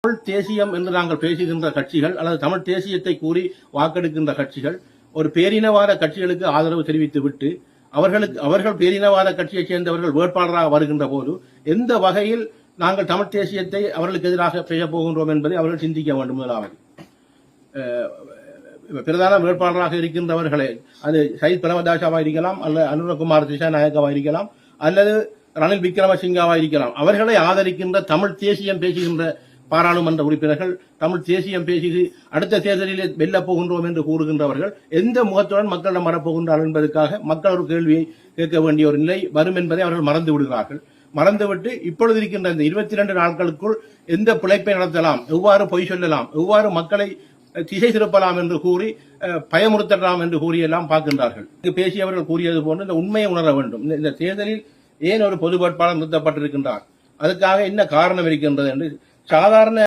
தமிழ் தேசியம் என்று நாங்கள் பேசுகின்ற கட்சிகள் அல்லது தமிழ் தேசியத்தை கூறி வாக்கெடுக்கின்ற கட்சிகள் ஒரு பேரினவாத கட்சிகளுக்கு ஆதரவு தெரிவித்துவிட்டு அவர்கள் பேரினவாத கட்சியைச் சேர்ந்தவர்கள் வேட்பாளராக வருகின்ற போது எந்த வகையில் நாங்கள் தமிழ் தேசியத்தை அவர்களுக்கு எதிராக பேச போகின்றோம் என்பதை அவர்கள் சிந்திக்க வேண்டும். முதலாவது பிரதான வேட்பாளராக இருக்கின்றவர்களே அது சயித் பிரேமதாசாவா இருக்கலாம் அல்லது அனுரகுமார் திசாநாயக்கவா இருக்கலாம் அல்லது ரணில் விக்ரமசிங்காவா இருக்கலாம். அவர்களை ஆதரிக்கின்ற தமிழ் தேசியம் பேசுகின்ற பாராளுமன்ற உறுப்பினர்கள் தமிழ் தேசியம் பேசி அடுத்த தேர்தலில் வெல்லப் போகின்றோம் என்று கூறுகின்றவர்கள் எந்த முகத்துடன் மக்களிடம் வரப்போகின்றார்கள் என்பதற்காக மக்கள் ஒரு கேள்வியை கேட்க வேண்டிய ஒரு நிலை வரும் என்பதை அவர்கள் மறந்து விடுகிறார்கள். மறந்துவிட்டு இப்பொழுது இருக்கின்ற இந்த 22 நாட்களுக்குள் எந்த பிழைப்பை நடத்தலாம், எவ்வாறு பொய் சொல்லலாம், எவ்வாறு மக்களை திசை திருப்பலாம் என்று கூறி பயமுறுத்தலாம் என்று கூறியெல்லாம் பார்க்கின்றார்கள். பேசியவர்கள் கூறியது போன்று இந்த உண்மையை உணர வேண்டும். இந்த தேர்தலில் ஏன் ஒரு பொது வேட்பாளர் நிறுத்தப்பட்டிருக்கின்றார், அதுக்காக என்ன காரணம் இருக்கின்றது என்று சாதாரண